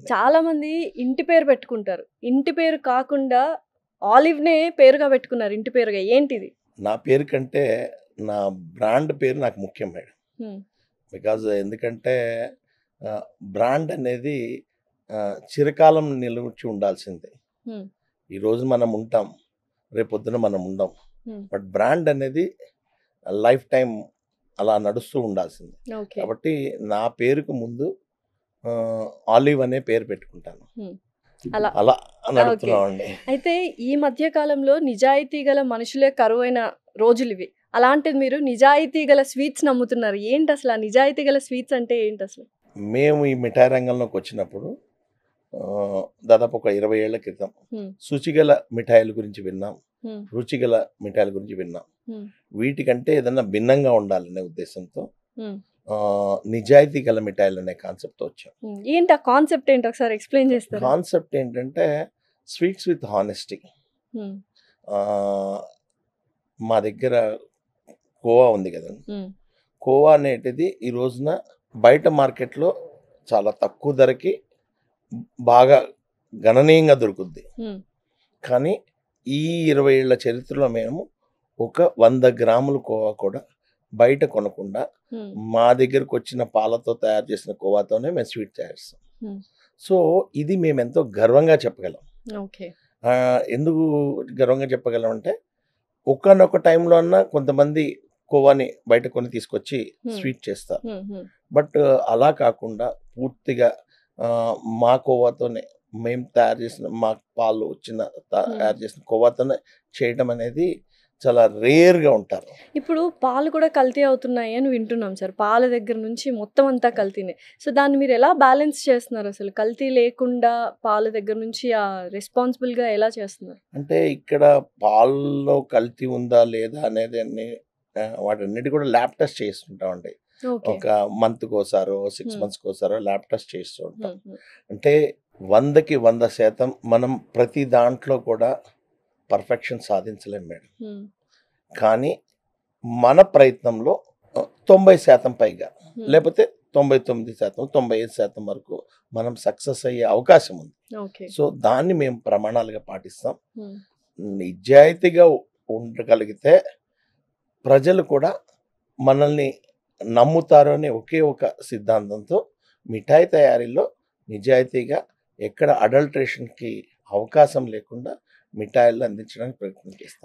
చాలా మంది ఇంటి పేరు పెట్టుకుంటారు. ఇంటి పేరు కాకుండా ఆలివ్‌నే పేరుగా పెట్టుకున్నారు ఇంటి పేరుగా. ఏంటిది? నా పేరు కంటే నా బ్రాండ్ పేరు నాకు ముఖ్యం మేడం. హ్మ్. బికాజ్ ఎందుకంటే ఆహ్, బ్రాండ్ అనేది చిరకాలం నిలిచి ఉండాల్సిందే. హ్మ్. ఈరోజు మనం ఉంటాం. రేపొద్దున మనం ఉండం. హ్మ్. బట్ బ్రాండ్ అనేది లైఫ్ టైమ్ అలా నడుస్తూ ఉండాల్సిందే. ఓకే. కాబట్టి నా పేరుకు ముందు ఆలివ్ అనే పేరు పెట్టుకుంటాను. హ్మ్. అలా. అలా ఓకే. నడుపుతున్నామండి. అయితే ఈ మధ్య కాలంలో నిజాయితీ గల మనుషులే కరువైన రోజులివి. అలాంటిది మీరు నిజాయితీ గల స్వీట్స్‌ని అమ్ముతున్నారు. ఏంటసల ఆ నిజాయితీ గల స్వీట్స్ అంటే ఏంటసలు? మేము ఈ మిఠాయి రంగంలోకొచ్చినప్పుడు దాదాపు ఒక 20 ఏళ్ల క్రితం హ్మ్. శుచిగల మిఠాయిల గురించి విన్నాం. హ్మ్. రుచిగల మిఠాయిల గురించి విన్నాం. హ్మ్. వీటికంటే ఏదన్నా భిన్నంగా ఉండాలనే ఉద్దేశంతో హ్మ్. నిజాయితీ గల మిఠాయిలనే కాన్సెప్ట్‌తో వచ్చాం. హ్మ్. ఏంటి ఆ కాన్సెప్ట్ ఏంటి ఒకసారి ఎక్స్‌ప్లెయిన్ చేస్తారా? కాన్సెప్ట్ ఏంటంటే స్వీట్స్ విత్ హానెస్టీ. హ్మ్. ఆహ్, మా దగ్గర కోవా ఉంది కదండీ! హ్మ్. కోవా అనేటిది ఈ రోజున బయట మార్కెట్‌లో చాలా తక్కువ ధరకి బాగా గణనీయంగా దొరుకుద్ది. హ్మ్. కానీ ఈ 20 ఏళ్ల చరిత్రలో మేము ఒక 100 గ్రాముల కోవా కూడా బయట కొనకుండా హ్మ్. మా దగ్గరకొచ్చిన పాలతో తయారు చేసిన కోవాతోనే మేము స్వీట్ తయారు చేస్తాం. హ్మ్. సో, ఇది మేమెంతో గర్వంగా చెప్పగలం. ఓకే. ఎందుకు గర్వంగా చెప్పగలమంటే ఒకానొక టైంలో అన్నా కొంతమంది కోవాని బయట కొని తీసుకొచ్చి హ్మ్. స్వీట్ చేస్తారు. హ్మ్. హ్మ్. బట్ అలా కాకుండా పూర్తిగా మా కోవాతోనే మేము తయారు చేసిన మా పాలు వచ్చిన హ్మ్. తయారు చేసిన కోవాతోనే చేయడం అనేది చాలా రేర్‌గా ఉంటారు. ఇప్పుడు పాలు కూడా కల్తీ అవుతున్నాయి అని వింటున్నాం సార్. పాల దగ్గర నుంచి మొత్తం అంతా కల్తీనే. సో, దాన్ని మీరెలా బ్యాలెన్స్ చేస్తున్నారసలు? కల్తీ లేకుండా పాల దగ్గర నుంచి రెస్పాన్సిబుల్‌గా ఎలా చేస్తున్నారు? అంటే ఇక్కడ పాల్లో కల్తీ ఉందా లేదా అనేది వాటన్నిటి కూడా ల్యాబ్ టెస్ట్ చేస్తుంటామండి. ఓకే. ఒక మంత్‌కోసారో, 6 హ్మ్. మంత్స్‌కోసారో ల్యాబ్ టెస్ట్ చేస్తూ ఉంటాం. హ్మ్. హ్మ్. అంటే 100కి 100% మనం ప్రతి దాంట్లో కూడా పర్ఫెక్షన్ సాధించలేం మేడం. హ్మ్. కానీ మన ప్రయత్నంలో 90% పైగా హ్మ్. లేపోతే 99%, 95% వరకు మనం సక్సెస్ అయ్యే అవకాశం ఉంది. ఓకే. సో, దాన్ని మేము ప్రమాణాలుగా పాటిస్తాం. హ్మ్. నిజాయితీగా ఉండగలిగితే ప్రజలు కూడా మనల్ని నమ్ముతారు అనే ఒకే ఒక సిద్ధాంతంతో మిఠాయి తయారీలో నిజాయితీగా ఎక్కడ అడల్ట్రేషన్‌కి అవకాశం లేకుండా మిఠాయిలు అందించడానికి ప్రయత్నం చేస్తాం.